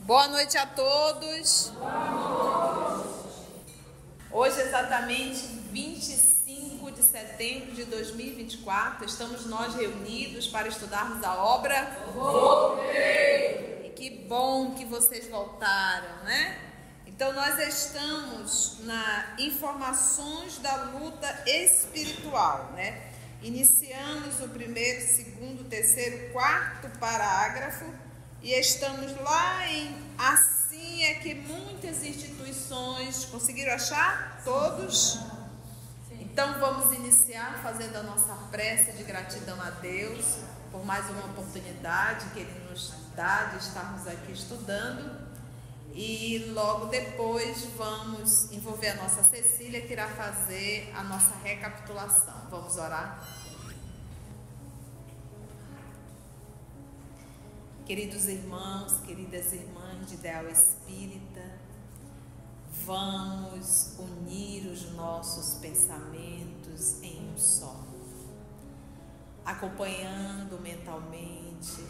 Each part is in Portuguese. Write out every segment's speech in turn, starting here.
Boa noite a todos. Hoje, exatamente 25 de setembro de 2024, estamos nós reunidos para estudarmos a obra. Voltei! E que bom que vocês voltaram, né? Então, nós estamos na informações da luta espiritual, né? Iniciamos o primeiro, segundo, terceiro, quarto parágrafo. E estamos lá em Assim é que muitas instituições conseguiram achar? Todos? Sim. Então vamos iniciar fazendo a nossa prece de gratidão a Deus por mais uma oportunidade que Ele nos dá de estarmos aqui estudando. E logo depois vamos envolver a nossa Cecília, que irá fazer a nossa recapitulação. Vamos orar? Queridos irmãos, queridas irmãs de Ideal Espírita, vamos unir os nossos pensamentos em um só, acompanhando mentalmente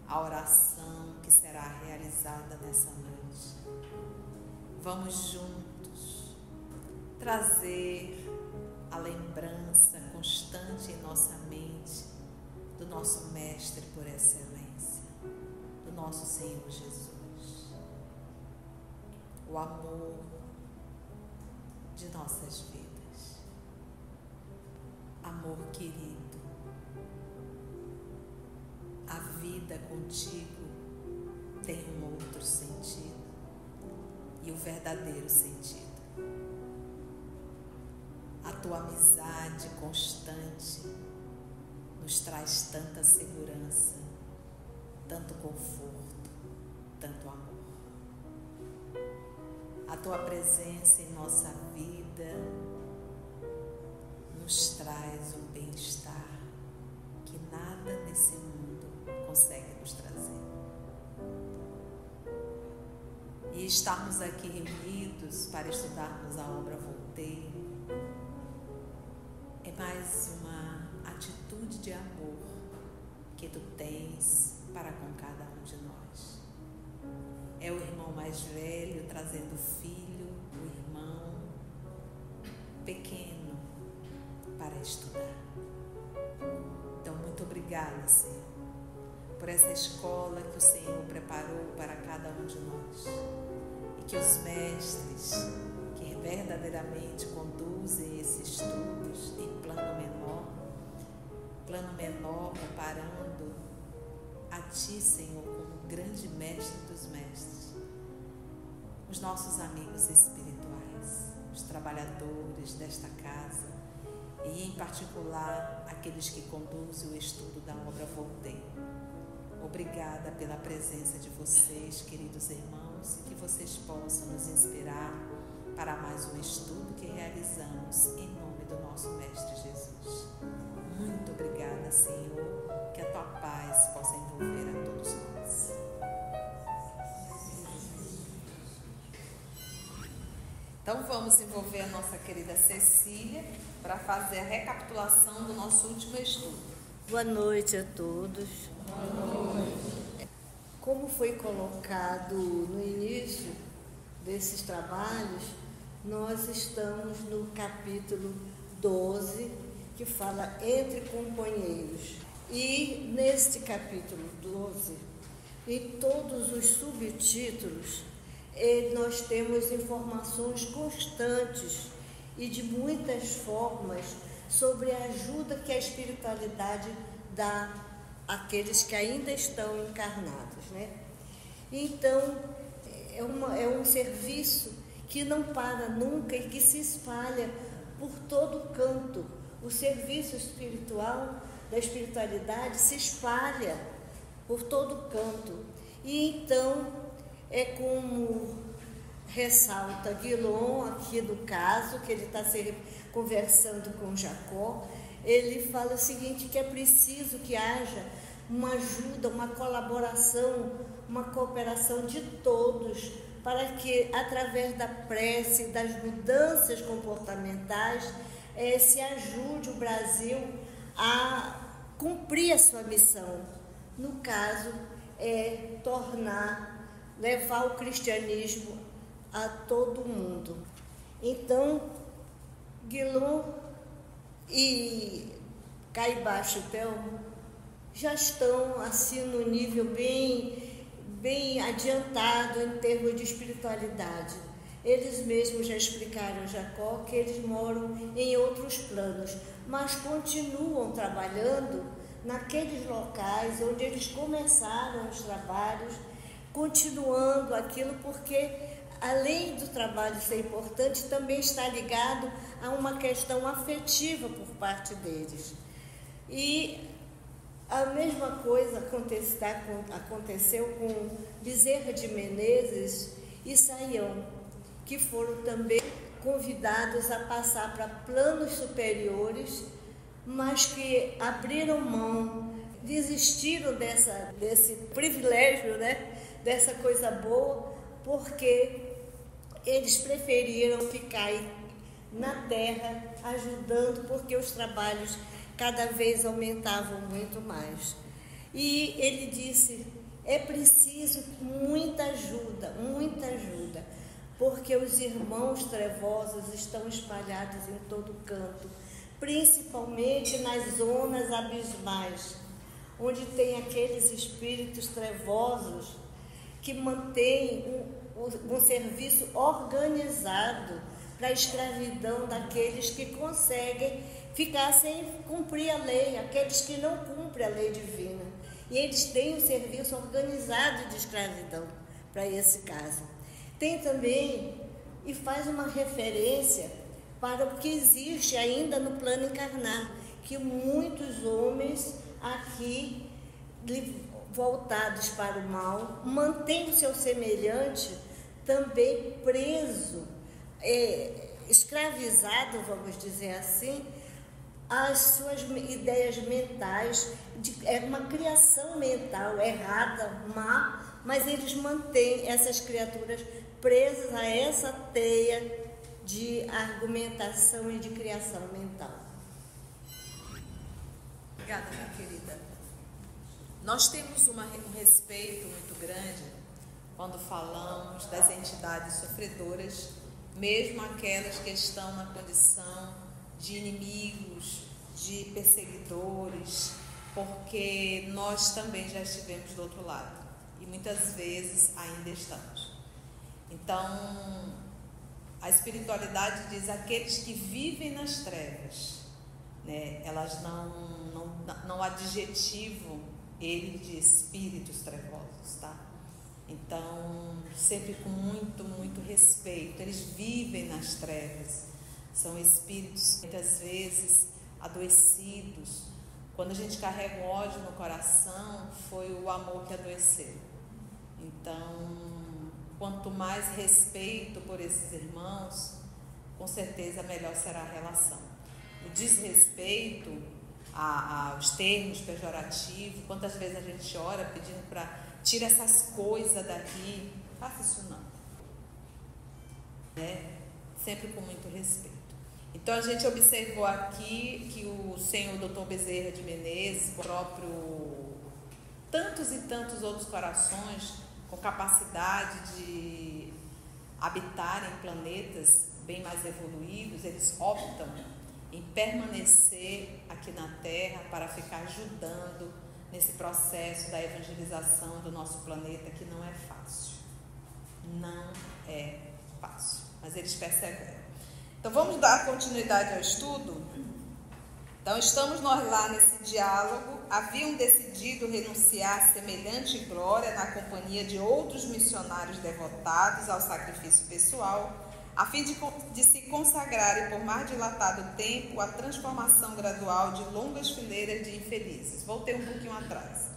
a oração que será realizada nessa noite. Vamos juntos trazer a lembrança constante em nossa mente do nosso Mestre por excelência, nosso Senhor Jesus, o amor de nossas vidas, amor querido, a vida contigo tem um outro sentido e o verdadeiro sentido. A tua amizade constante nos traz tanta segurança, tanto conforto, tanto amor. A tua presença em nossa vida nos traz um bem-estar que nada nesse mundo consegue nos trazer. E estarmos aqui reunidos para estudarmos a obra Voltei é mais uma atitude de amor que tu tens para com cada um de nós. É o irmão mais velho trazendo o filho, o irmão pequeno para estudar. Então, muito obrigada, Senhor, por essa escola que o Senhor preparou para cada um de nós. E que os mestres que verdadeiramente conduzem esses estudos em plano menor, preparando a Ti, Senhor, como grande mestre dos mestres, os nossos amigos espirituais, os trabalhadores desta casa e, em particular, aqueles que conduzem o estudo da obra Voltei. Obrigada pela presença de vocês, queridos irmãos, e que vocês possam nos inspirar para mais um estudo que realizamos em nome do nosso Mestre Jesus. Muito obrigada, Senhor, que a Tua paz possa envolver a todos nós. Então vamos envolver a nossa querida Cecília para fazer a recapitulação do nosso último estudo. Boa noite a todos. Boa noite. Como foi colocado no início desses trabalhos, nós estamos no capítulo 12, que fala entre companheiros. E neste capítulo 12, em todos os subtítulos, nós temos informações constantes e de muitas formas sobre a ajuda que a espiritualidade dá àqueles que ainda estão encarnados, né? Então, é um serviço que não para nunca e que se espalha por todo canto. O serviço espiritual, da espiritualidade, se espalha por todo canto. E então, é como ressalta Guilom aqui no caso, que ele está conversando com Jacó, ele fala o seguinte, que é preciso que haja uma ajuda, uma colaboração, uma cooperação de todos, para que, através da prece, das mudanças comportamentais, se ajude o Brasil a cumprir a sua missão. No caso, levar o cristianismo a todo mundo. Então, Guilom e Caibá Chutelmo já estão assim no nível bem adiantado em termos de espiritualidade. Eles mesmos já explicaram a Jacó que eles moram em outros planos, mas continuam trabalhando naqueles locais onde eles começaram os trabalhos, continuando aquilo, porque além do trabalho ser importante, também está ligado a uma questão afetiva por parte deles. E a mesma coisa aconteceu com Bezerra de Menezes e Saião, que foram também convidados a passar para planos superiores, mas que abriram mão, desistiram desse privilégio, né? Dessa coisa boa, porque eles preferiram ficar na terra ajudando, porque os trabalhos cada vez aumentavam muito mais. E ele disse, é preciso muita ajuda, porque os irmãos trevosos estão espalhados em todo canto, principalmente nas zonas abismais, onde tem aqueles espíritos trevosos que mantêm um serviço organizado para a escravidão daqueles que conseguem ficar sem cumprir a lei, aqueles que não cumprem a lei divina. E eles têm um serviço organizado de escravidão para esse caso. Tem também, e faz uma referência para o que existe ainda no plano encarnado, que muitos homens aqui, voltados para o mal, mantêm o seu semelhante também preso, escravizado, vamos dizer assim, às suas ideias mentais, é uma criação mental errada, má, mas eles mantêm essas criaturas presas a essa teia de argumentação e de criação mental. Obrigada, minha querida. Nós temos um respeito muito grande quando falamos das entidades sofredoras, mesmo aquelas que estão na condição de inimigos, de perseguidores, porque nós também já estivemos do outro lado e muitas vezes ainda estamos. Então, a espiritualidade diz aqueles que vivem nas trevas, né? Elas não adjetivam ele de espíritos trevosos, tá? Então, sempre com muito respeito, eles vivem nas trevas, são espíritos muitas vezes adoecidos. Quando a gente carrega um ódio no coração, foi o amor que adoeceu. Então, quanto mais respeito por esses irmãos, com certeza melhor será a relação. O desrespeito aos termos pejorativos, quantas vezes a gente ora pedindo para tirar essas coisas daqui, faça isso não. Sempre com muito respeito. Então a gente observou aqui que o senhor Dr. Bezerra de Menezes, o próprio tantos e tantos outros corações com capacidade de habitar em planetas bem mais evoluídos, eles optam em permanecer aqui na Terra para ficar ajudando nesse processo da evangelização do nosso planeta, que não é fácil. Não é fácil, mas eles perseveram. Então vamos dar continuidade ao estudo? Então estamos nós lá nesse diálogo, haviam decidido renunciar a semelhante glória na companhia de outros missionários devotados ao sacrifício pessoal, a fim de se consagrarem por mais dilatado tempo à transformação gradual de longas fileiras de infelizes. Voltei um pouquinho atrás.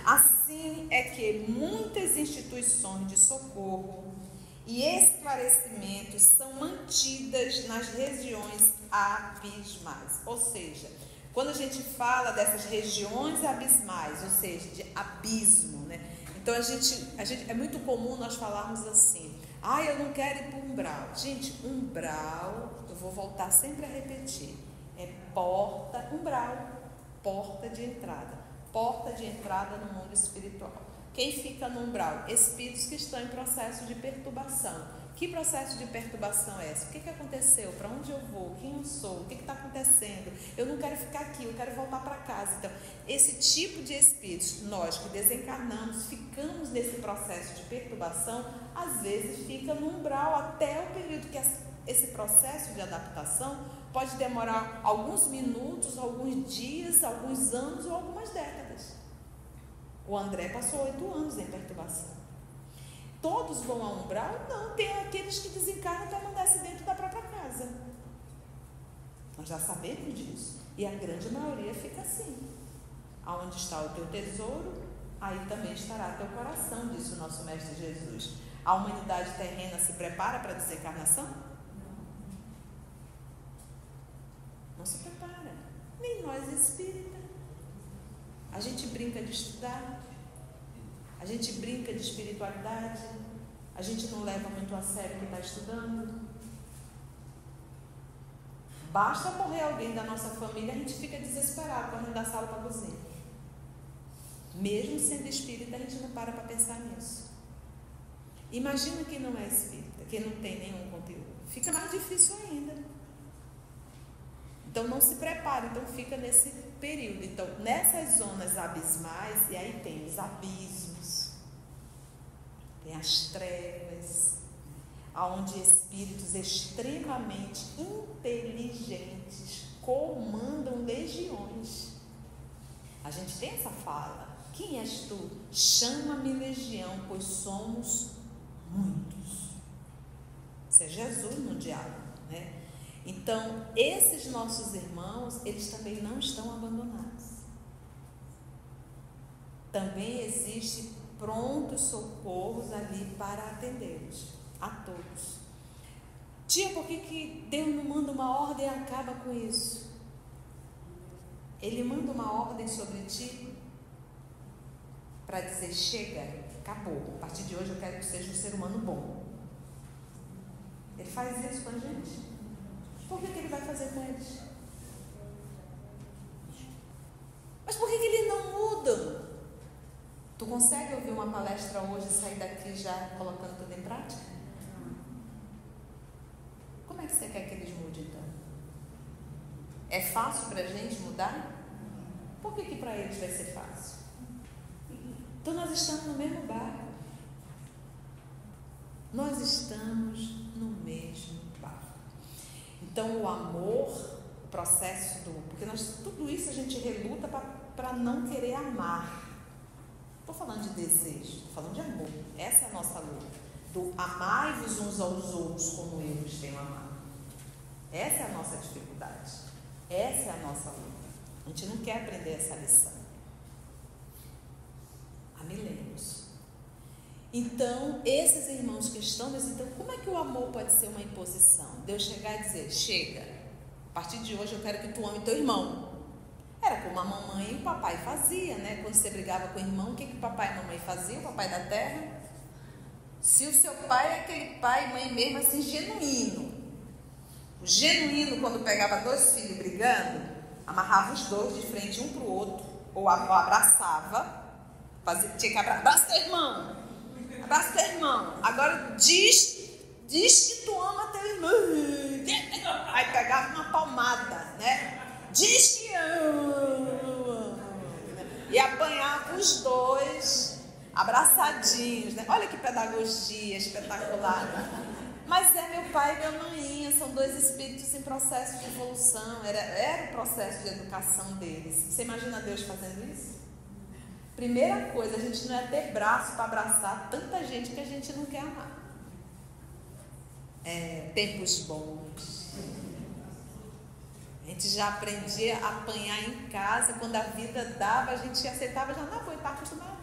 Assim é que muitas instituições de socorro e esclarecimentos são mantidas nas regiões abismais, ou seja, Quando a gente fala dessas regiões abismais, ou seja, de abismo, né? Então a gente é muito comum nós falarmos assim: ah, eu não quero ir para o umbral. Gente, umbral, eu vou voltar sempre a repetir, é umbral, porta de entrada no mundo espiritual. Quem fica no umbral? Espíritos que estão em processo de perturbação. Que processo de perturbação é esse? O que aconteceu? Para onde eu vou? Quem eu sou? O que está acontecendo? Eu não quero ficar aqui, eu quero voltar para casa. Então, esse tipo de espíritos, nós que desencarnamos, ficamos nesse processo de perturbação, às vezes fica no umbral até o período que esse processo de adaptação pode demorar alguns minutos, alguns dias, alguns anos ou algumas décadas. O André passou 8 anos em perturbação. Todos vão ao umbral? Não, tem aqueles que desencarnam para mandar-se dentro da própria casa. Nós já sabemos disso. E a grande maioria fica assim. Aonde está o teu tesouro, aí também estará teu coração, disse o nosso Mestre Jesus. A humanidade terrena se prepara para a desencarnação? Não se prepara. Nem nós espíritas. A gente brinca de estudar. A gente brinca de espiritualidade, a gente não leva muito a sério o que está estudando. Basta morrer alguém da nossa família, a gente fica desesperado correndo da sala para a cozinha. Mesmo sendo espírita, a gente não para pensar nisso. Imagina quem não é espírita, quem não tem nenhum conteúdo. Fica mais difícil ainda. Então não se prepara, então fica nesse período. Então, nessas zonas abismais, e aí tem os abismos, tem as trevas, onde espíritos extremamente inteligentes comandam legiões. A gente tem essa fala: quem és tu? Chama-me legião, pois somos muitos. Isso é Jesus no diálogo, né? Então, esses nossos irmãos, eles também não estão abandonados. Também existe prontos socorros ali para atendê-los, a todos. Tia, por que Deus não manda uma ordem e acaba com isso? Ele manda uma ordem sobre ti para dizer: chega, acabou, a partir de hoje eu quero que seja um ser humano bom. Ele faz isso com a gente. Por que ele vai fazer com eles? Mas por que eles não mudam? Tu consegue ouvir uma palestra hoje e sair daqui já colocando tudo em prática? Como é que você quer que eles mudem então? É fácil para a gente mudar? Por que para eles vai ser fácil? Então nós estamos no mesmo barco. Nós estamos no mesmo barco. Então o amor, o processo porque tudo isso a gente reluta para não querer amar. Não estou falando de desejo, estou falando de amor. Essa é a nossa luta. Do amai-vos uns aos outros como eu vos tenho amado. Essa é a nossa dificuldade. Essa é a nossa luta. A gente não quer aprender essa lição. Há milênios. Então, esses irmãos que estão nesse... Então, como é que o amor pode ser uma imposição? Deus chegar e dizer: chega, a partir de hoje eu quero que tu ame teu irmão. Era como a mamãe e o papai fazia, né? Quando você brigava com o irmão, o que o papai e a mamãe faziam? O papai da terra? Se o seu pai é aquele pai e mãe mesmo assim, genuíno. O genuíno, quando pegava 2 filhos brigando, amarrava os 2 de frente um para o outro, ou abraçava, tinha que abraçar teu irmão, abraça teu irmão, agora diz que tu ama teu irmão, aí pegava uma palmada, né? Diz que ama, e apanhava os 2 abraçadinhos, né? Olha que pedagogia espetacular. Mas é meu pai e minha mãe, são 2 espíritos em processo de evolução, era o processo de educação deles. Você imagina Deus fazendo isso? Primeira coisa, a gente não é ter braço para abraçar tanta gente que a gente não quer amar. Tempos bons. A gente já aprendia a apanhar em casa, quando a vida dava, a gente aceitava, já não, está acostumado.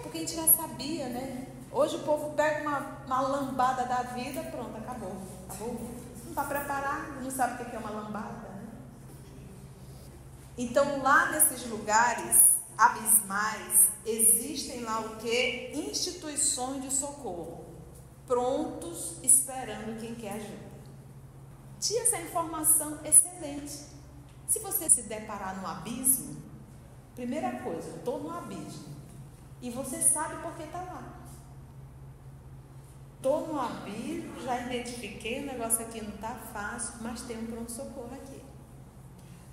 Porque a gente já sabia, né? Hoje o povo pega uma lambada da vida, pronto, acabou. Não está preparado, não sabe o que é uma lambada, né? Então, lá nesses lugares abismais, existem lá o quê? Instituições de socorro, prontos, esperando quem quer ajuda. Tinha essa informação excelente. Se você se deparar no abismo, primeira coisa, estou no abismo. E você sabe por que está lá. Estou no abismo, já identifiquei, o negócio aqui não está fácil, mas tem um pronto-socorro aqui.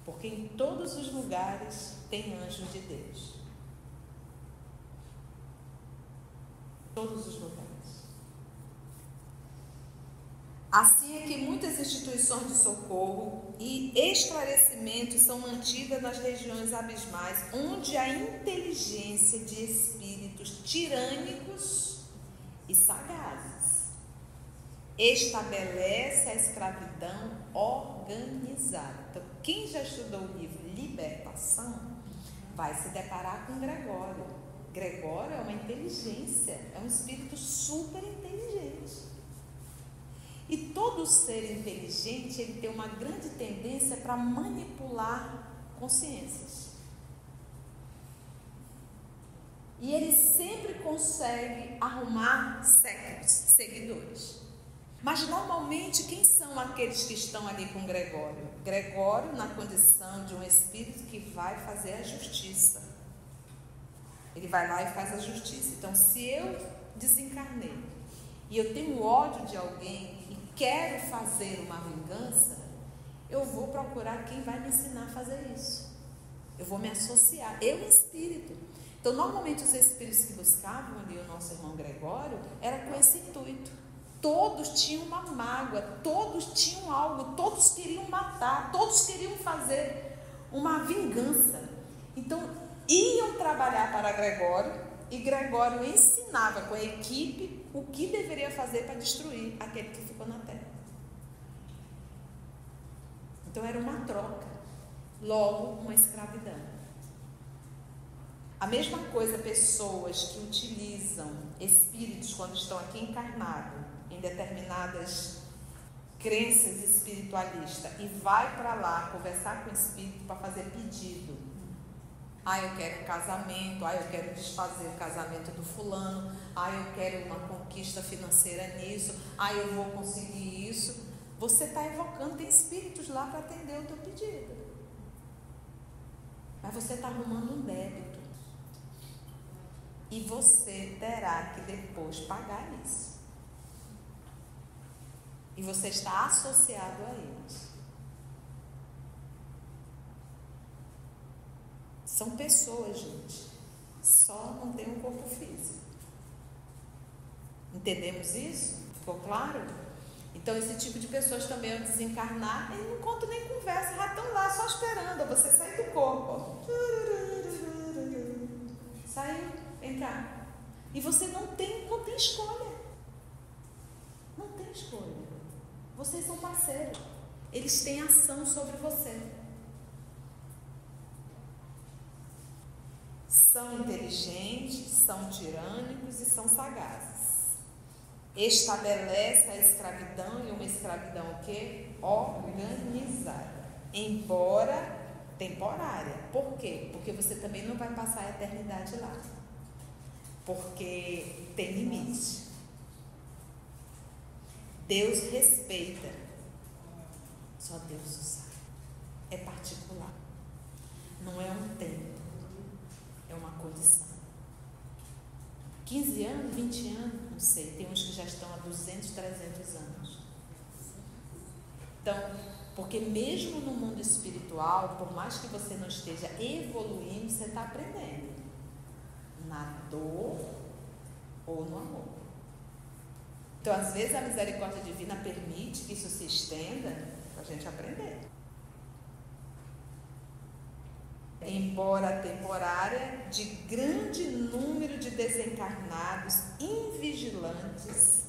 Porque em todos os lugares tem anjo de Deus. Todos os lugares. Assim é que muitas instituições de socorro e esclarecimento são mantidas nas regiões abismais, onde a inteligência de espíritos tirânicos e sagazes estabelece a escravidão organizada. Então, quem já estudou o livro Libertação vai se deparar com Gregório. Gregório é uma inteligência, é um espírito super inteligente. E todo ser inteligente, ele tem uma grande tendência para manipular consciências. E ele sempre consegue arrumar seguidores. Mas normalmente quem são aqueles que estão ali com Gregório? Gregório na condição de um espírito que vai fazer a justiça. Ele vai lá e faz a justiça. Então, se eu desencarnei e eu tenho ódio de alguém e quero fazer uma vingança, eu vou procurar quem vai me ensinar a fazer isso. Eu vou me associar, eu espírito. Então, normalmente os espíritos que buscavam ali o nosso irmão Gregório era com esse intuito. Todos tinham uma mágoa, todos tinham algo, todos queriam matar, todos queriam fazer uma vingança. Então, iam trabalhar para Gregório e Gregório ensinava com a equipe o que deveria fazer para destruir aquele que ficou na terra. Então, era uma troca, logo uma escravidão. A mesma coisa, pessoas que utilizam espíritos quando estão aqui encarnados em determinadas crenças espiritualistas e vai para lá conversar com o espírito para fazer pedido. Eu quero um casamento, eu quero desfazer o casamento do fulano, eu quero uma conquista financeira nisso, eu vou conseguir isso. Você está evocando, tem espíritos lá para atender o teu pedido. Mas você está arrumando um débito. E você terá que depois pagar isso. E você está associado a eles. São pessoas, gente. Só não tem um corpo físico. Entendemos isso? Ficou claro? Então, esse tipo de pessoas também, ao desencarnar, eles não contam nem conversa, já estão lá só esperando você sair do corpo. Saiu, vem cá. E você não tem escolha. Não tem escolha. Vocês são parceiros. Eles têm ação sobre você. São inteligentes, são tirânicos e são sagazes. Estabelece a escravidão, e uma escravidão o quê? Organizada. Embora temporária. Por quê? Porque você também não vai passar a eternidade lá. Porque tem limite. Deus respeita. Só Deus o sabe. É particular. Não é um tempo. É uma condição. 15 anos, 20 anos, não sei. Tem uns que já estão há 200, 300 anos. Então, porque mesmo no mundo espiritual, por mais que você não esteja evoluindo, você está aprendendo. Na dor ou no amor. Então, às vezes, a misericórdia divina permite que isso se estenda para a gente aprender. Embora temporária, de grande número de desencarnados, invigilantes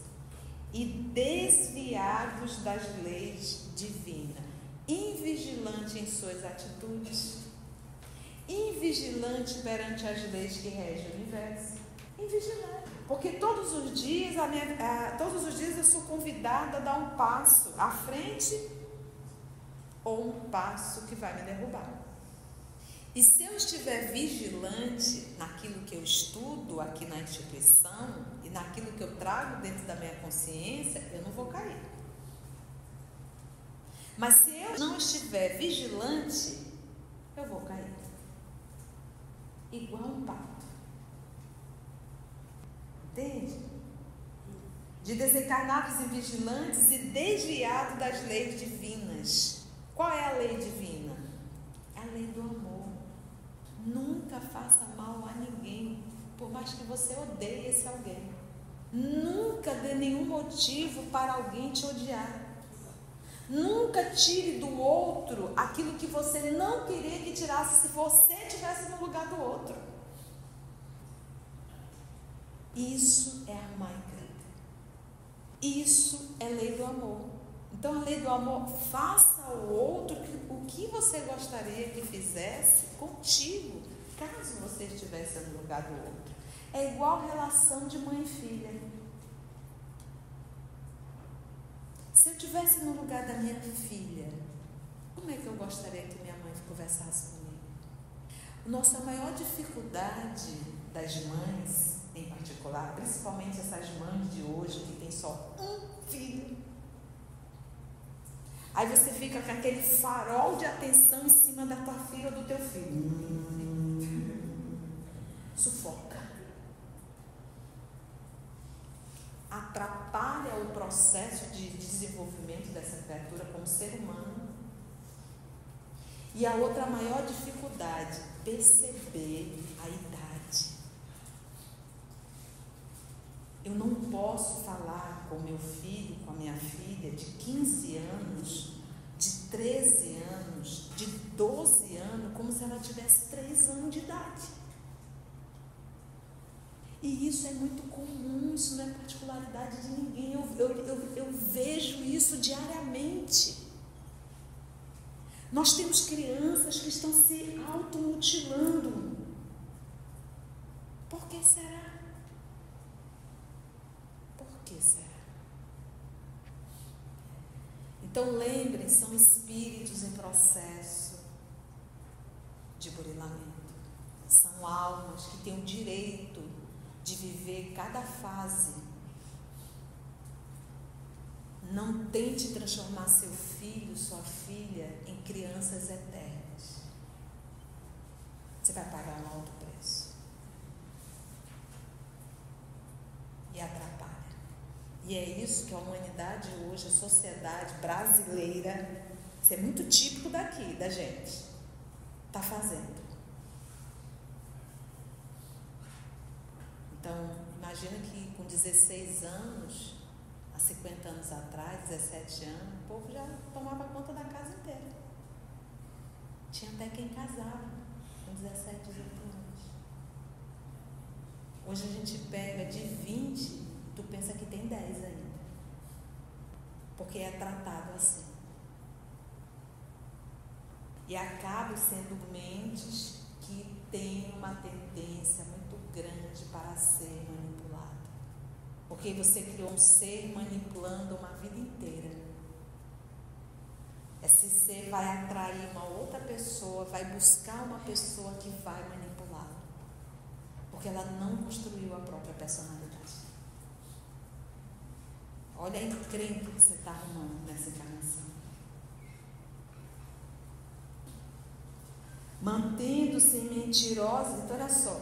e desviados das leis divinas. Invigilante em suas atitudes, invigilante perante as leis que regem o universo. Invigilante. Porque todos os dias eu sou convidada a dar um passo à frente ou um passo que vai me derrubar. E se eu estiver vigilante naquilo que eu estudo aqui na instituição e naquilo que eu trago dentro da minha consciência, eu não vou cair. Mas se eu não estiver vigilante, eu vou cair. Igual um pato. Entende? De desencarnados e vigilantes e desviados das leis divinas. Qual é a lei divina? É a lei do amor. Nunca faça mal a ninguém, por mais que você odeie esse alguém. Nunca dê nenhum motivo para alguém te odiar. Nunca tire do outro aquilo que você não queria que tirasse se você estivesse no lugar do outro. Isso é amar e crer. Isso é lei do amor. Então a lei do amor, faça ao outro o que você gostaria que fizesse contigo, caso você estivesse no lugar do outro. É igual relação de mãe e filha. Se eu estivesse no lugar da minha filha, como é que eu gostaria que minha mãe conversasse comigo? Nossa maior dificuldade das mães, em particular, principalmente essas mães de hoje que tem só um filho, aí você fica com aquele farol de atenção em cima da tua filha ou do teu filho. Sufoca. Atrapalha o processo de desenvolvimento dessa criatura como ser humano. E a outra maior dificuldade, perceber a idade. Eu não posso falar com meu filho, com a minha filha de 15 anos, de 13 anos, de 12 anos, como se ela tivesse 3 anos de idade. E isso é muito comum, isso não é particularidade de ninguém. Eu vejo isso diariamente. Nós temos crianças que estão se automutilando. Por que será? Por que será? Então lembrem, são espíritos em processo de burilamento. São almas que têm o direito de viver cada fase. Não tente transformar seu filho, sua filha em crianças eternas. Você vai pagar um alto preço. E atrapalha. E é isso que a humanidade hoje, a sociedade brasileira, isso é muito típico daqui, da gente, está fazendo. Então, imagina que com 16 anos, há 50 anos atrás, 17 anos, o povo já tomava conta da casa inteira. Tinha até quem casava com 17, 18 anos. Hoje a gente pega de 20, tu pensa que tem 10 ainda. Porque é tratado assim. E acabam sendo mentes que têm uma tendência muito grande para ser manipulada. Porque você criou um ser manipulando uma vida inteira. Esse ser vai atrair uma outra pessoa, vai buscar uma pessoa que vai manipulá-lo. Porque ela não construiu a própria personalidade. Olha a encrenca que você está arrumando nessa encarnação. Mantendo-se mentirosa, então olha só,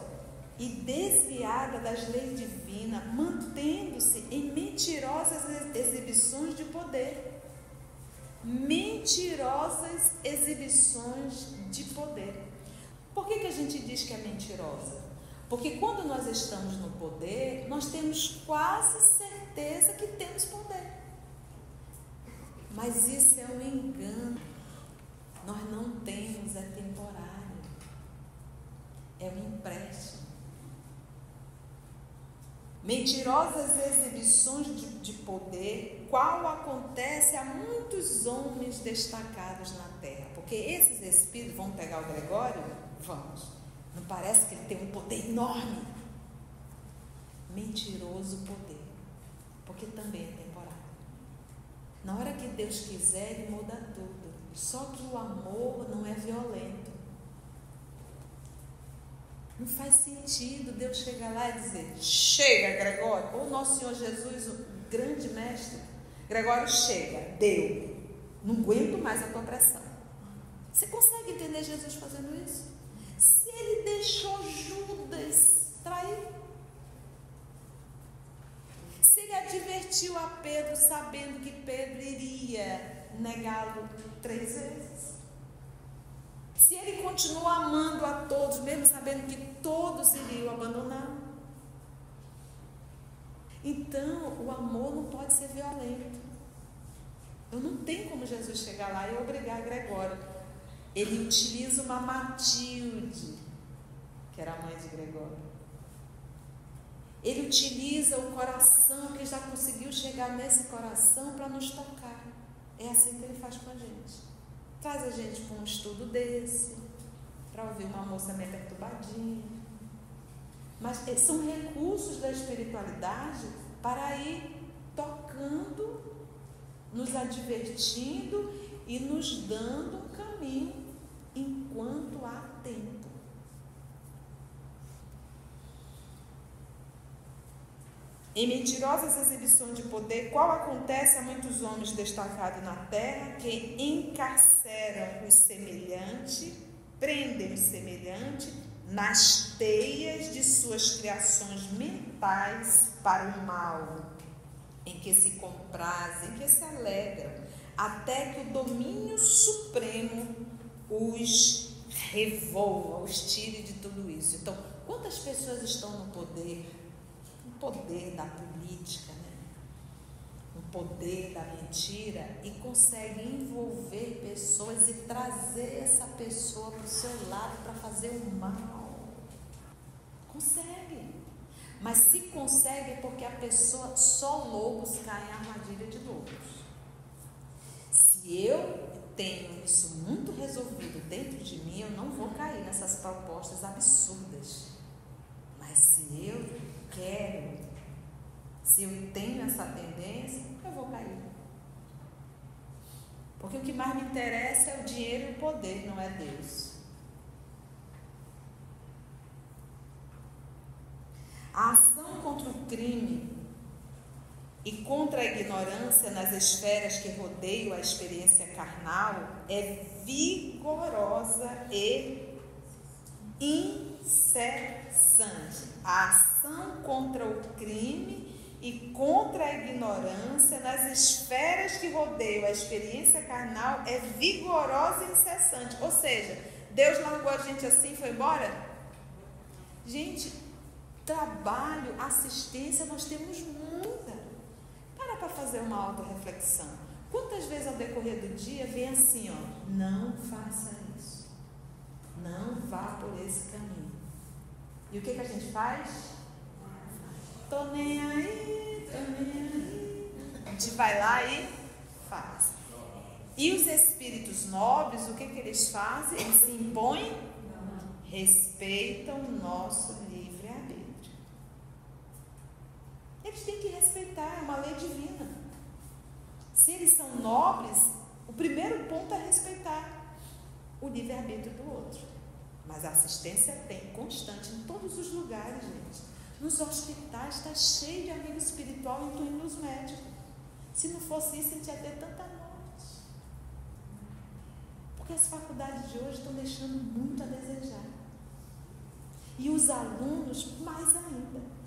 e desviada das leis divinas, mantendo-se em mentirosas exibições de poder. Mentirosas exibições de poder. Por que a gente diz que é mentirosa? Porque quando nós estamos no poder, nós temos quase certeza que temos poder. Mas isso é um engano. Nós não temos, é temporário. É um empréstimo. Mentirosas exibições de poder, qual acontece a muitos homens destacados na Terra. Porque esses espíritos vão pegar o Gregório? Vamos. Não parece que ele tem um poder enorme? Mentiroso poder. Porque também é temporário. Na hora que Deus quiser, Ele muda tudo. Só que o amor não é violento. Não faz sentido Deus chegar lá e dizer: chega, Gregório. Ou nosso Senhor Jesus, o grande mestre: Gregório, chega, deu. Não aguento mais a tua pressão. Você consegue entender Jesus fazendo isso? Se ele deixou Judas trair, se ele advertiu a Pedro sabendo que Pedro iria negá-lo 3 vezes, se ele continuou amando a todos, mesmo sabendo que todos iriam abandonar, então o amor não pode ser violento. Eu não tenho como Jesus chegar lá e obrigar Gregório. Ele utiliza uma Matilde, que era a mãe de Gregório. Ele utiliza o coração, que já conseguiu chegar nesse coração para nos tocar. É assim que ele faz com a gente. Traz a gente para um estudo desse, para ouvir uma moça meio perturbadinha. Mas são recursos da espiritualidade para ir tocando, nos advertindo e nos dando um caminho enquanto há tempo. Em mentirosas exibições de poder, qual acontece a muitos homens destacados na terra, que encarceram o semelhante, prendem o semelhante nas teias de suas criações mentais para o mal, em que se comprazem, em que se alegram, até que o domínio supremo os revolva, os tire de tudo isso. Então, quantas pessoas estão no poder? No poder da política, né? No poder da mentira, e conseguem envolver pessoas e trazer essa pessoa para o seu lado para fazer o mal. Consegue. Mas se consegue é porque a pessoa, só lobos caem em armadilha de lobos. Se eu tenho isso muito resolvido dentro de mim, eu não vou cair nessas propostas absurdas. Mas se eu quero, se eu tenho essa tendência, eu vou cair. Porque o que mais me interessa é o dinheiro e o poder, não é Deus. A ação contra o crime e contra a ignorância nas esferas que rodeiam a experiência carnal é vigorosa e incessante. A ação contra o crime e contra a ignorância nas esferas que rodeiam a experiência carnal é vigorosa e incessante. Ou seja, Deus largou a gente assim e foi embora? Gente, trabalho, assistência, nós temos muita. Para fazer uma autorreflexão. Quantas vezes ao decorrer do dia vem assim, ó: não faça isso, não vá por esse caminho. E o que a gente faz? Tô nem aí, tô nem aí. A gente vai lá e faz. E os espíritos nobres, o que eles fazem? Eles se impõem, respeitam o nosso livre-arbítrio. Eles têm que respeitar, é uma lei divina. Se eles são nobres, o primeiro ponto é respeitar o livre-arbítrio do outro. Mas a assistência tem constante em todos os lugares, gente. Nos hospitais está cheio de amigo espiritual, incluindo os médicos. Se não fosse isso, a gente ia ter tanta morte. Porque as faculdades de hoje estão deixando muito a desejar. E os alunos, mais ainda.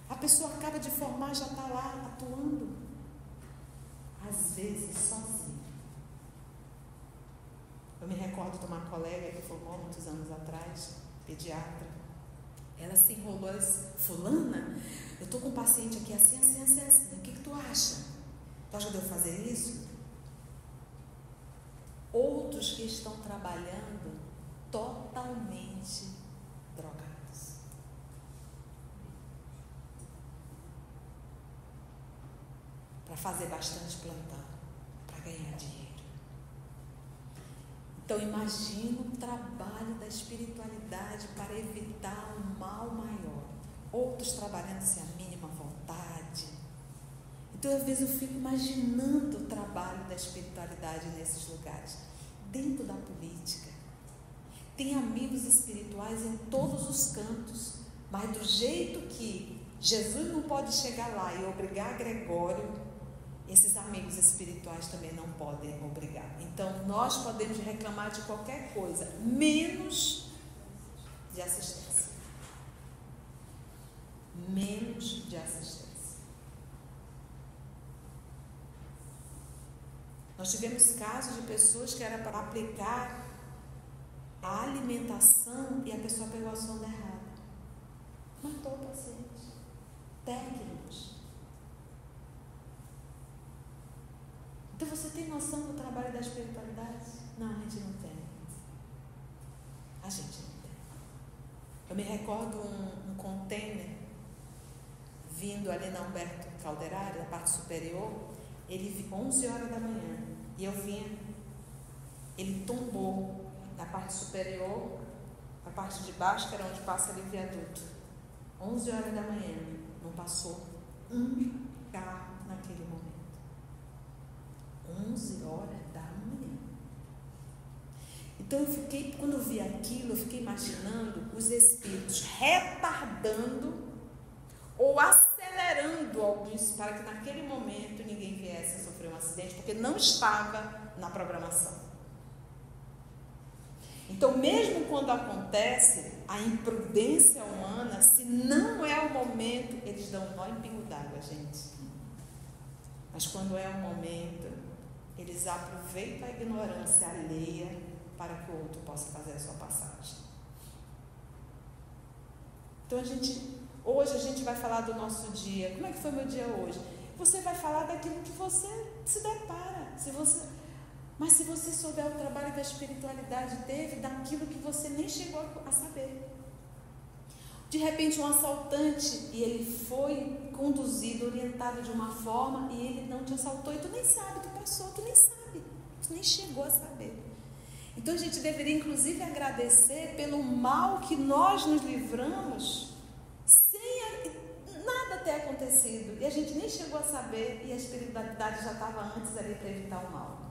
A pessoa acaba de formar, já está lá atuando. Às vezes sozinha. Eu me recordo de uma colega que formou muitos anos atrás, pediatra. Ela se enrolou e disse: fulana, eu estou com um paciente aqui assim. O que tu acha? Tu acha que eu devo fazer isso? Outros que estão trabalhando totalmente drogados. Para fazer bastante plantão, para ganhar dinheiro. Então imagina o trabalho da espiritualidade para evitar um mal maior. Outros trabalhando sem a mínima vontade. Então às vezes eu fico imaginando o trabalho da espiritualidade nesses lugares. Dentro da política. Tem amigos espirituais em todos os cantos, mas do jeito que Jesus não pode chegar lá e obrigar Gregório, esses amigos espirituais também não podem obrigar. Então, nós podemos reclamar de qualquer coisa, menos de assistência. Menos de assistência. Nós tivemos casos de pessoas que era para aplicar a alimentação e a pessoa pegou a sonda errada. Matou o paciente. Técnicos. Então você tem noção do trabalho da espiritualidade? Não, a gente não tem. A gente não tem. Eu me recordo um container vindo ali na Humberto Calderari, na parte superior, ele 11 horas da manhã, e eu vinha, ele tombou na parte superior, na parte de baixo, que era onde passa ali o viaduto. 11 horas da manhã, não passou um carro naquele momento. 11 horas da manhã. Então eu fiquei, quando eu vi aquilo, eu fiquei imaginando os espíritos retardando ou acelerando alguns para que naquele momento ninguém viesse a sofrer um acidente, porque não estava na programação. Então, mesmo quando acontece a imprudência humana, se não é o momento, eles dão um nó em pingo d'água, gente. Mas quando é o momento, eles aproveitam a ignorância alheia para que o outro possa fazer a sua passagem. Então, hoje a gente vai falar do nosso dia. Como é que foi meu dia hoje? Você vai falar daquilo que você se depara. Mas se você souber o trabalho que a espiritualidade teve, daquilo que você nem chegou a saber. De repente um assaltante, e ele foi conduzido, orientado de uma forma, e ele não te assaltou, e tu nem sabe, tu passou, tu nem sabe, tu nem chegou a saber. Então a gente deveria inclusive agradecer pelo mal que nós nos livramos, sem nada ter acontecido, e a gente nem chegou a saber, e a espiritualidade já estava antes ali para evitar o mal.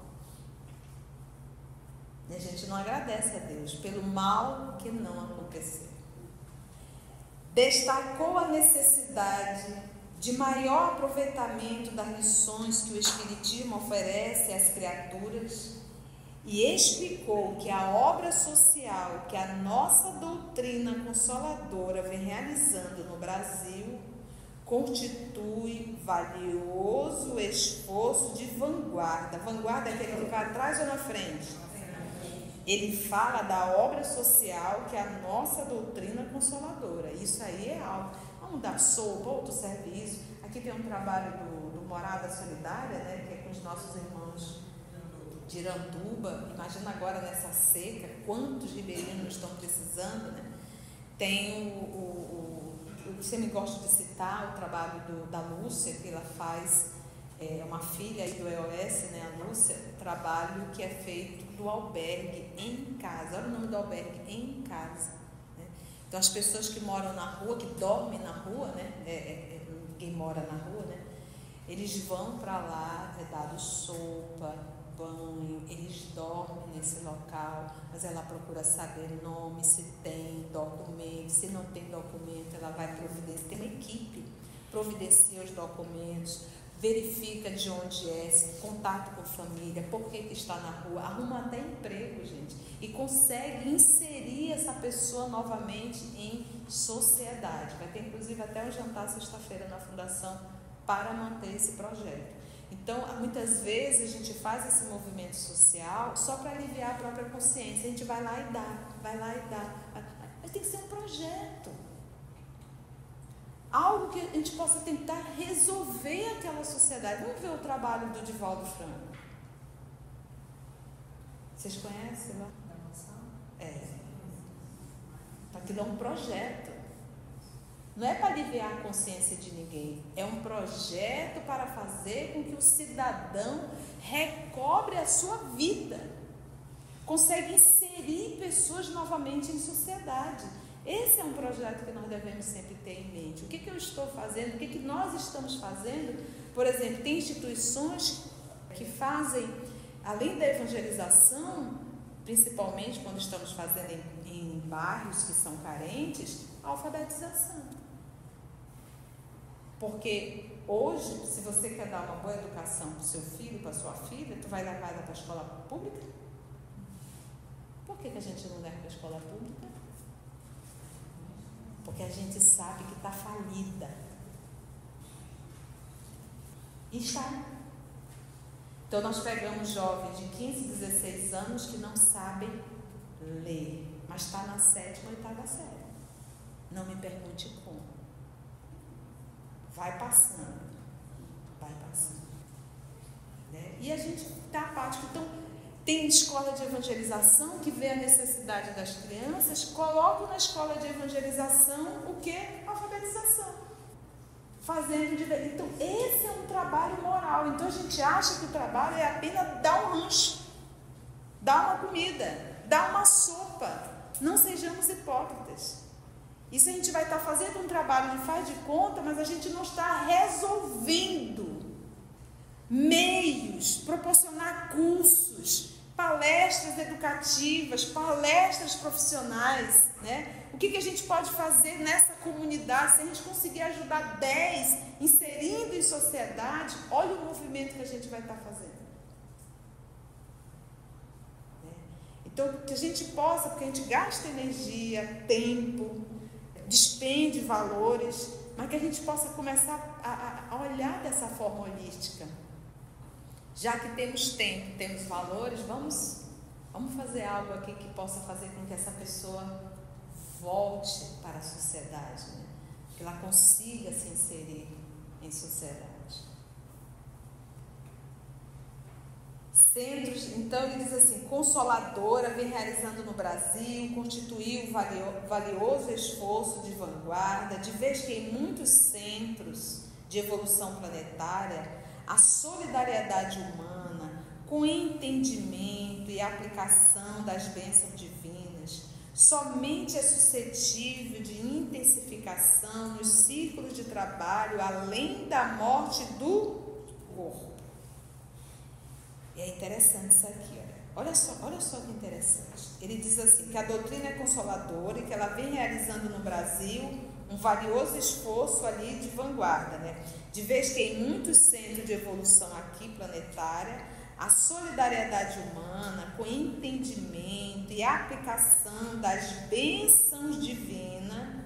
E a gente não agradece a Deus pelo mal que não aconteceu. Destacou a necessidade de maior aproveitamento das lições que o Espiritismo oferece às criaturas e explicou que a obra social que a nossa doutrina consoladora vem realizando no Brasil constitui valioso esforço de vanguarda. Vanguarda é aquele que vai atrás ou na frente? Ele fala da obra social que é a nossa doutrina consoladora. Isso aí é algo. Vamos dar sopa, outro serviço. Aqui tem um trabalho do Morada Solidária, né, que é com os nossos irmãos de Iranduba. Imagina agora nessa seca, quantos ribeirinhos estão precisando, né? Tem você me gosta de citar o trabalho da Lúcia, que ela faz, uma filha aí do EOS, né, a Lúcia, trabalho que é feito do albergue em casa. Olha o nome do albergue, em casa, né? Então as pessoas que moram na rua, que dormem na rua, né, ninguém mora na rua, né, eles vão para lá, é dado sopa, banho, eles dormem nesse local, mas ela procura saber nome, se tem documento, se não tem documento, ela vai providenciar, tem uma equipe, providencia os documentos, verifica de onde é, contato com família, por que está na rua, arruma até emprego, gente, e consegue inserir essa pessoa novamente em sociedade. Vai ter inclusive até um jantar sexta-feira na Fundação para manter esse projeto. Então, muitas vezes a gente faz esse movimento social só para aliviar a própria consciência. A gente vai lá e dá. Mas tem que ser um projeto. Algo que a gente possa tentar resolver aquela sociedade. Vamos ver o trabalho do Divaldo Franco. Vocês conhecem lá? Aquilo é um projeto. Não é para aliviar a consciência de ninguém. É um projeto para fazer com que o cidadão recobre a sua vida. Consegue inserir pessoas novamente em sociedade. Esse é um projeto que nós devemos sempre ter em mente. O que eu estou fazendo? O que nós estamos fazendo? Por exemplo, tem instituições que fazem, além da evangelização, principalmente quando estamos fazendo bairros que são carentes, a alfabetização. Porque hoje, se você quer dar uma boa educação para o seu filho, para a sua filha, tu vai levar ela para a escola pública? Por que a gente não leva para a escola pública? Porque a gente sabe que está falida. E está. Então nós pegamos jovens de 15, 16 anos que não sabem ler, mas está na 7ª ou 8ª série. Não me pergunte como. Vai passando. Né? E a gente está apático. Então, tem escola de evangelização que vê a necessidade das crianças, colocam na escola de evangelização o que? Alfabetização. Então, esse é um trabalho moral. Então, a gente acha que o trabalho é apenas dar um lanche, dar uma comida, dar uma sopa. Não sejamos hipócritas. Isso a gente vai estar fazendo um trabalho de faz de conta, mas a gente não está resolvendo meios, proporcionar cursos, palestras educativas, palestras profissionais, né? O que a gente pode fazer nessa comunidade? Se a gente conseguir ajudar 10, inserindo em sociedade, olha o movimento que a gente vai estar fazendo. Então, que a gente possa, porque a gente gasta energia, tempo, despende valores, mas que a gente possa começar a olhar dessa forma holística. Já que temos tempo, temos valores, vamos fazer algo aqui que possa fazer com que essa pessoa volte para a sociedade, né? Que ela consiga se inserir em sociedade. Centros, então ele diz assim, Consoladora vem realizando no Brasil, constituiu valioso esforço de vanguarda, de vez que em muitos centros de evolução planetária, a solidariedade humana, com entendimento e aplicação das bênçãos divinas, somente é suscetível de intensificação nos círculos de trabalho além da morte do corpo. E é interessante isso aqui, olha só que interessante. Ele diz assim, que a doutrina é consoladora e que ela vem realizando no Brasil um valioso esforço ali de vanguarda, né? De vez que em muitos centros de evolução aqui planetária, a solidariedade humana com entendimento e aplicação das bênçãos divinas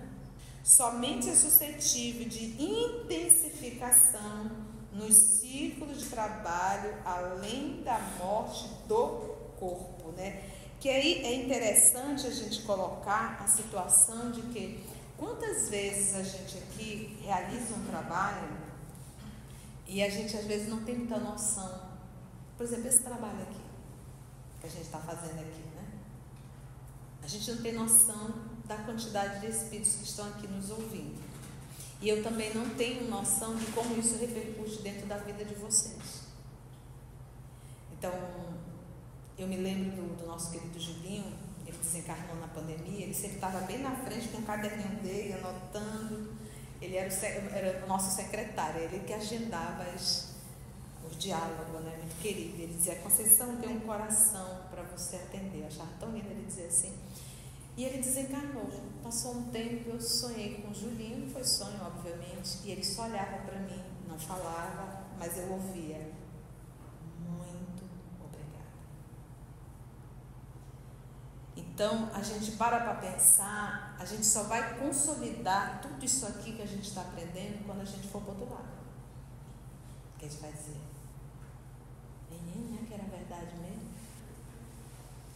somente é suscetível de intensificação nos círculos de trabalho além da morte do corpo, né? Que aí é interessante a gente colocar a situação de que quantas vezes a gente aqui realiza um trabalho e a gente às vezes não tem muita noção. Por exemplo, esse trabalho aqui que a gente está fazendo aqui, né? A gente não tem noção da quantidade de espíritos que estão aqui nos ouvindo. E eu também não tenho noção de como isso repercute dentro da vida de vocês. Então, eu me lembro do nosso querido Julinho, ele desencarnou na pandemia, ele sempre estava bem na frente com o caderninho dele, anotando. Ele era o nosso secretário, ele que agendava os diálogos, né? Muito querido. Ele dizia, Conceição tem um coração para você atender. Eu achava tão lindo ele dizer assim. E ele desencarnou. Passou um tempo, eu sonhei com o Julinho, não foi sonho, obviamente, e ele só olhava para mim, não falava, mas eu ouvia. Muito obrigada. Então, a gente para pensar, a gente só vai consolidar tudo isso aqui que a gente está aprendendo quando a gente for para o outro lado. Que a gente vai dizer, menina, que era verdade mesmo?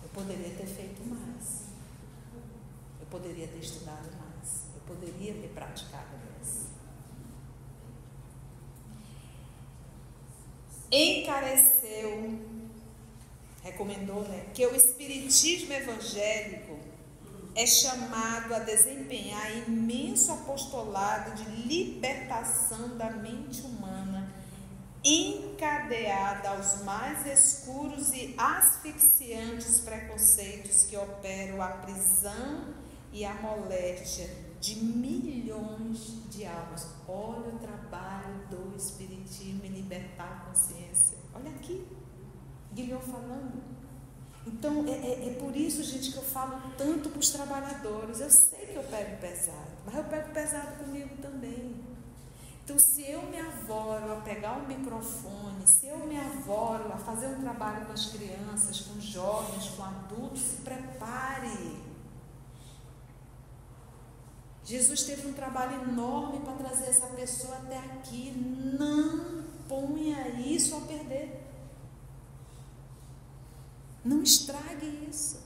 Eu poderia ter feito mais. Eu poderia ter estudado mais. Eu poderia ter praticado mais. Encareceu, recomendou, né, que o espiritismo evangélico é chamado a desempenhar imenso apostolado de libertação da mente humana, encadeada aos mais escuros e asfixiantes preconceitos que operam a prisão e a moléstia de milhões de almas. Olha o trabalho do Espiritismo em libertar a consciência. Olha aqui, Guilherme falando. Então, é por isso, gente, que eu falo tanto para os trabalhadores. Eu sei que eu pego pesado, mas eu pego pesado comigo também. Então, se eu me avoro a pegar o microfone, se eu me avoro a fazer um trabalho com as crianças, com jovens, com adultos, se prepare. Jesus teve um trabalho enorme para trazer essa pessoa até aqui. Não ponha isso a perder. Não estrague isso.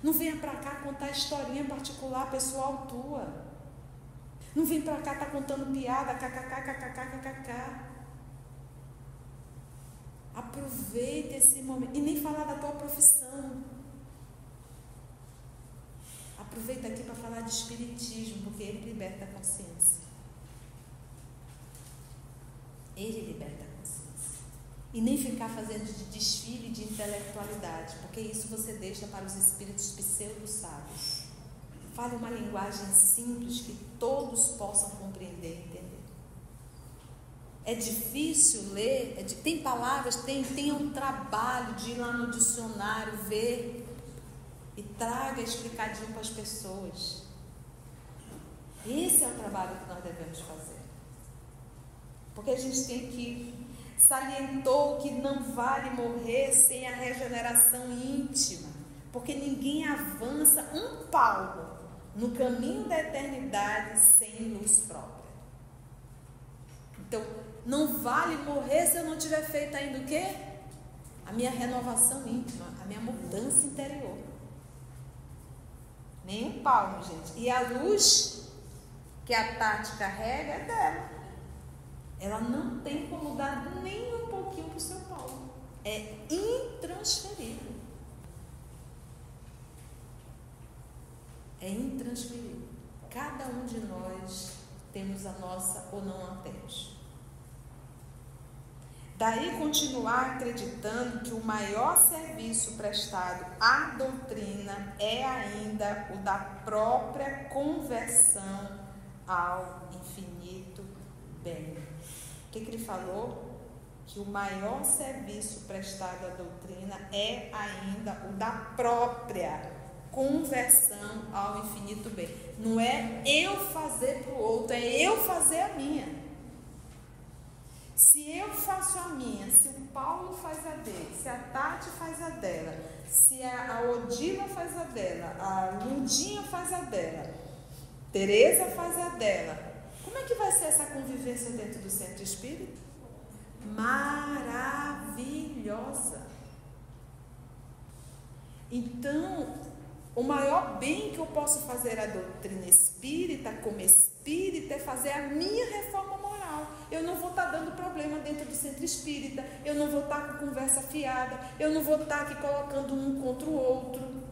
Não venha para cá contar historinha particular, pessoal tua. Não vem para cá estar contando piada, kkk. Aproveita esse momento. E nem falar da tua profissão. Aproveita aqui para falar de espiritismo, porque ele liberta a consciência. Ele liberta a consciência. E nem ficar fazendo de desfile de intelectualidade, porque isso você deixa para os espíritos pseudo-sábios. Fale uma linguagem simples que todos possam compreender e entender. É difícil ler, tem palavras, tem um trabalho de ir lá no dicionário, ver e traga explicadinho para as pessoas. Esse é o trabalho que nós devemos fazer. Porque a gente tem que salientou que não vale morrer sem a regeneração íntima, porque ninguém avança um palmo no caminho da eternidade sem luz própria. Então, não vale morrer se eu não tiver feito ainda o quê? A minha renovação íntima, a minha mudança interior. Nem um palmo, gente. E a luz que a Tati carrega é dela. Ela não tem como dar nem um pouquinho para o seu Paulo. É intransferível. É intransferível. Cada um de nós temos a nossa ou não a temos. Daí continuar acreditando que o maior serviço prestado à doutrina é ainda o da própria conversão ao infinito bem. O que ele falou? Que o maior serviço prestado à doutrina é ainda o da própria conversão ao infinito bem. Não é eu fazer para o outro, é eu fazer a minha. Se eu faço a minha, se o Paulo faz a dele, se a Tati faz a dela, se a Odila faz a dela, a Lundinha faz a dela, Tereza faz a dela, como é que vai ser essa convivência dentro do centro espírita? Maravilhosa. Então, o maior bem que eu posso fazer à doutrina espírita, como espírita, é fazer a minha reforma moral. Eu não vou estar dando problema dentro do centro espírita, eu não vou estar com conversa fiada, eu não vou estar aqui colocando um contra o outro.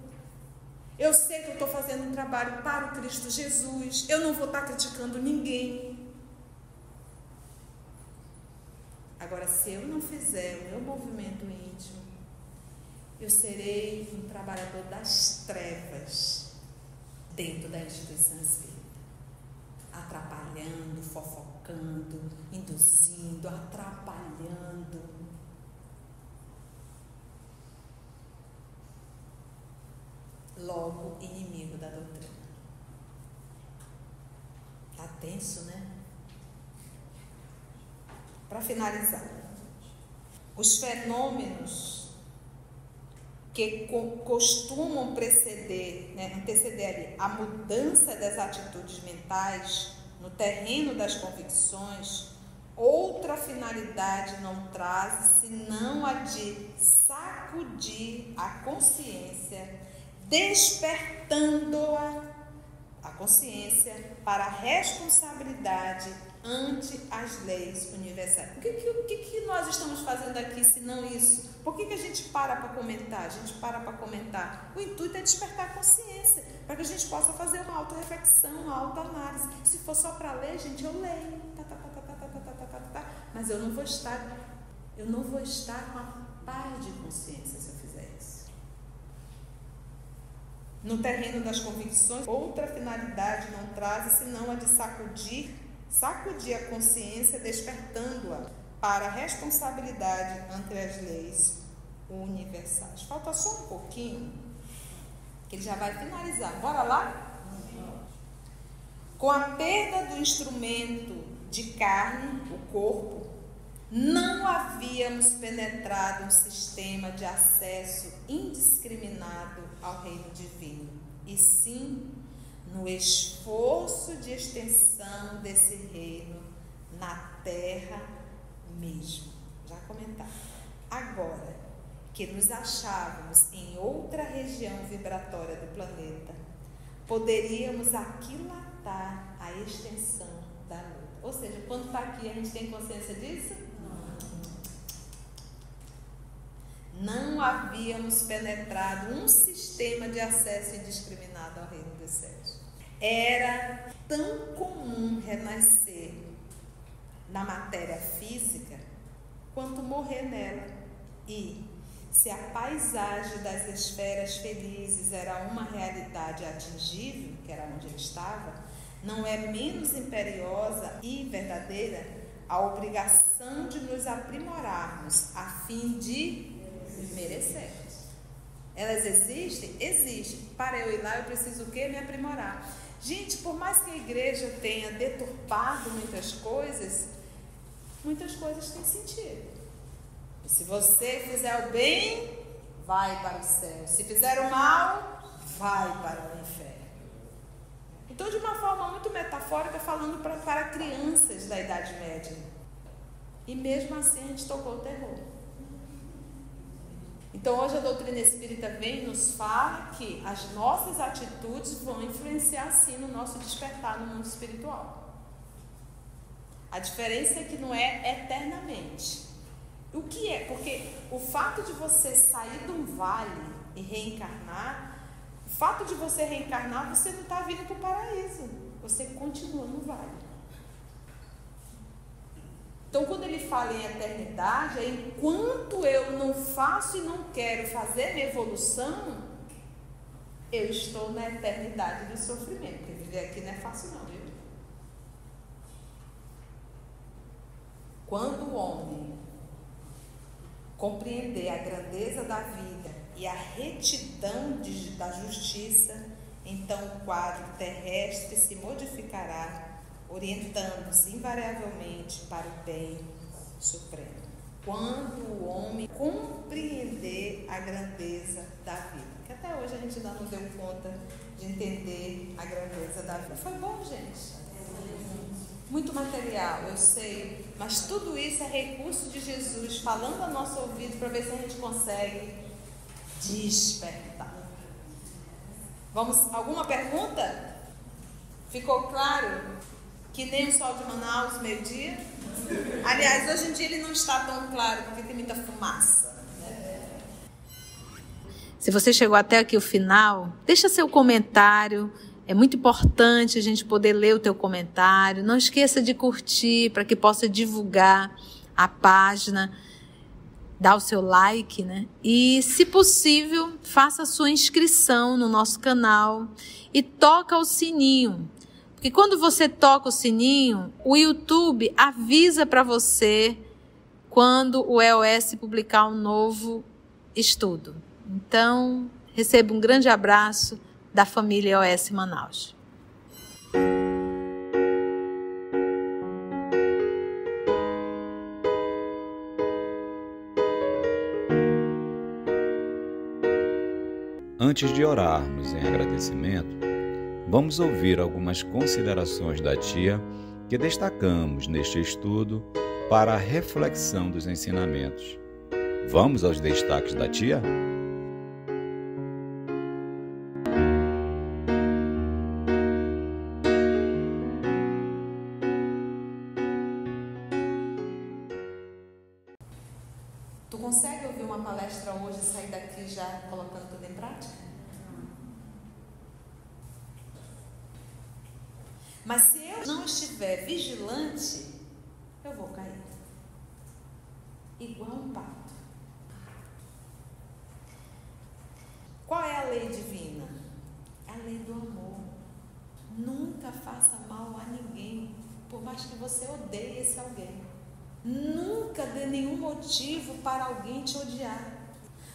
Eu sei que eu estou fazendo um trabalho para o Cristo Jesus, eu não vou estar criticando ninguém. Agora, se eu não fizer o meu movimento íntimo, eu serei um trabalhador das trevas dentro da instituição espírita, atrapalhando, fofocando, induzindo, atrapalhando. Logo, inimigo da doutrina. Tá tenso, né? Para finalizar, os fenômenos que costumam anteceder ali a mudança das atitudes mentais no terreno das convicções, outra finalidade não traz senão a de sacudir a consciência, despertando-a consciência para a responsabilidade ante as leis universais. O que nós estamos fazendo aqui, se não isso? Por que a gente para comentar? A gente para comentar. O intuito é despertar a consciência, para que a gente possa fazer uma auto-reflexão, uma auto-análise. Se for só para ler, gente, eu leio. Mas eu não vou estar com a paz de consciência se eu fizer isso. No terreno das convicções, outra finalidade não traz senão a de sacudir a consciência, despertando-a para a responsabilidade ante as leis universais. Falta só um pouquinho, que ele já vai finalizar. Bora lá? Com a perda do instrumento de carne, o corpo, não havíamos penetrado um sistema de acesso indiscriminado ao reino divino, e sim no esforço de extensão desse reino na terra mesmo. Já comentava. Agora que nos achávamos em outra região vibratória do planeta, poderíamos aquilatar a extensão da luta. Ou seja, quando está aqui, a gente tem consciência disso? Não havíamos penetrado um sistema de acesso indiscriminado ao reino dos céus. Era tão comum renascer na matéria física quanto morrer nela. E se a paisagem das esferas felizes era uma realidade atingível, que era onde ele estava, não é menos imperiosa e verdadeira a obrigação de nos aprimorarmos a fim de merecermos. Elas existem? Existem. Para eu ir lá, eu preciso o quê? Me aprimorar. Gente, por mais que a igreja tenha deturpado muitas coisas têm sentido. E se você fizer o bem, vai para o céu. Se fizer o mal, vai para o inferno. Então, de uma forma muito metafórica, falando para crianças da Idade Média. E mesmo assim a gente tocou o terror. Então, hoje a doutrina espírita vem e nos fala que as nossas atitudes vão influenciar, sim, no nosso despertar no mundo espiritual. A diferença é que não é eternamente. O que é? Porque o fato de você sair de um vale e reencarnar, o fato de você reencarnar, você não está vindo para o paraíso. Você continua no vale. Então, quando ele fala em eternidade, é enquanto eu não faço e não quero fazer minha evolução, eu estou na eternidade do sofrimento. Porque viver aqui não é fácil não, viu? Quando o homem compreender a grandeza da vida e a retidão da justiça, então o quadro terrestre se modificará, orientando-se invariavelmente para o bem supremo. Quando o homem compreender a grandeza da vida, que até hoje a gente ainda não deu conta de entender a grandeza da vida. Foi bom, gente? Muito material, eu sei, mas tudo isso é recurso de Jesus falando ao nosso ouvido para ver se a gente consegue despertar. Vamos, alguma pergunta? Ficou claro que nem o sol de Manaus, meio-dia? Aliás, hoje em dia ele não está tão claro porque tem muita fumaça. Se você chegou até aqui o final, deixa seu comentário. É muito importante a gente poder ler o teu comentário. Não esqueça de curtir para que possa divulgar a página. Dá o seu like, né? E, se possível, faça a sua inscrição no nosso canal e toca o sininho. Porque quando você toca o sininho, o YouTube avisa para você quando o EOS publicar um novo estudo. Então, receba um grande abraço da família EOS Manaus. Antes de orarmos em agradecimento, vamos ouvir algumas considerações da tia que destacamos neste estudo para a reflexão dos ensinamentos. Vamos aos destaques da tia? Tu consegue ouvir uma palestra hoje e sair daqui já colocando tudo em prática? Mas se eu não estiver vigilante, eu vou cair. Igual um pato. Qual é a lei divina? É a lei do amor. Nunca faça mal a ninguém, por mais que você odeie esse alguém. Nunca dê nenhum motivo para alguém te odiar.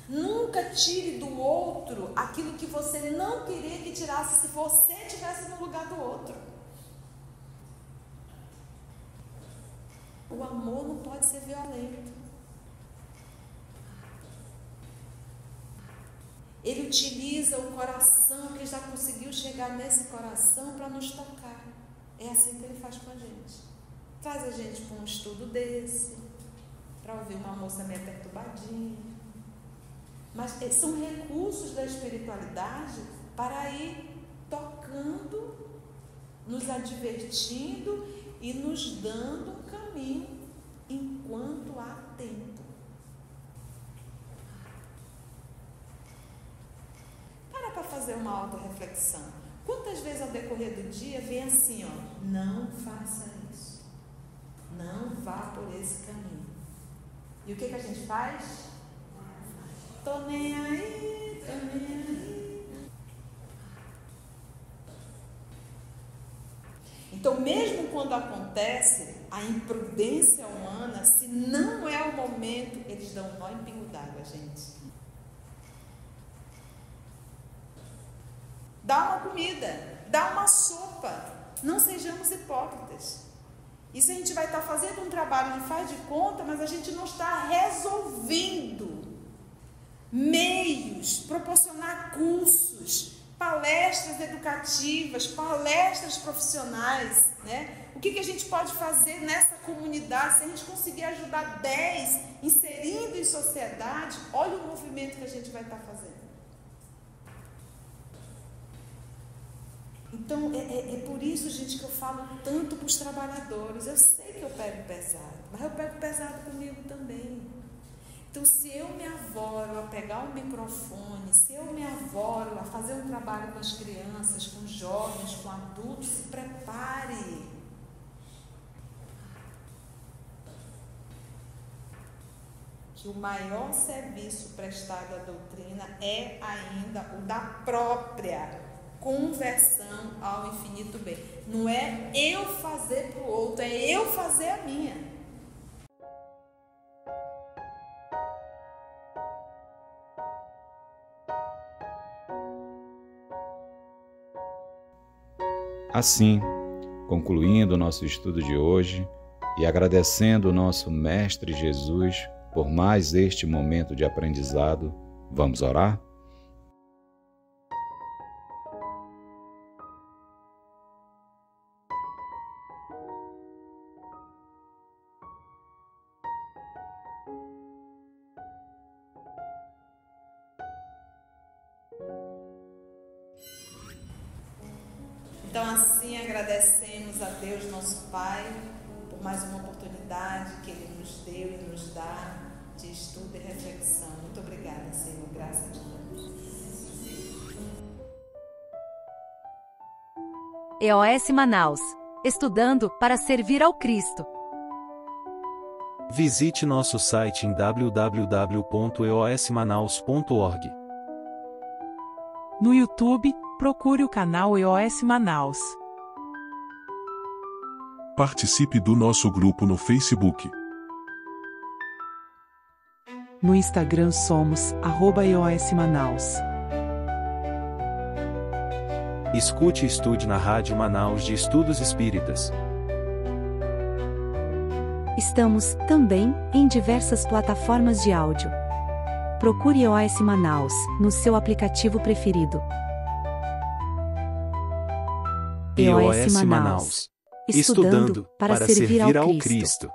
Nunca tire do outro aquilo que você não queria que tirasse se você estivesse no lugar do outro. O amor não pode ser violento. Ele utiliza o coração, que já conseguiu chegar nesse coração para nos tocar. É assim que ele faz com a gente. Traz a gente para um estudo desse, para ouvir uma moça meio perturbadinha. Mas são recursos da espiritualidade para ir tocando, nos advertindo e nos dando um caminho enquanto há tempo. Para fazer uma autorreflexão. Quantas vezes ao decorrer do dia vem assim, ó, não faça isso, não vá por esse caminho. E o que a gente faz? Tô nem aí, tô nem aí. Então, mesmo quando acontece a imprudência humana, se não é o momento, eles dão um nó em pingo d'água, gente. Dá uma comida, dá uma sopa. Não sejamos hipócritas. Isso a gente vai estar fazendo um trabalho de faz de conta, mas a gente não está resolvendo meios, proporcionar cursos, palestras educativas, palestras profissionais, né? O que a gente pode fazer nessa comunidade? Se a gente conseguir ajudar 10 inserindo em sociedade, olha o movimento que a gente vai estar fazendo. Então, é por isso, gente, que eu falo tanto para os trabalhadores. Eu sei que eu pego pesado, mas eu pego pesado comigo também. Então, se eu me avoro a pegar um microfone, se eu me avoro a fazer um trabalho com as crianças, com os jovens, com adultos, se prepare. Que o maior serviço prestado à doutrina é ainda o da própria conversão ao infinito bem. Não é eu fazer para o outro, é eu fazer a minha. Assim, concluindo o nosso estudo de hoje e agradecendo o nosso Mestre Jesus por mais este momento de aprendizado, vamos orar? Então, assim, agradecemos a Deus, nosso Pai, por mais uma oportunidade que Ele nos deu e nos dá de estudo e reflexão. Muito obrigada, Senhor. Graças a Deus. EOS Manaus. Estudando para servir ao Cristo. Visite nosso site em www.eosmanaus.org. No YouTube, procure o canal EOS Manaus. Participe do nosso grupo no Facebook. No Instagram somos @EOS Manaus. Escute e estude na Rádio Manaus de Estudos Espíritas. Estamos, também, em diversas plataformas de áudio. Procure EOS Manaus, no seu aplicativo preferido. EOS Manaus. Estudando para servir ao Cristo.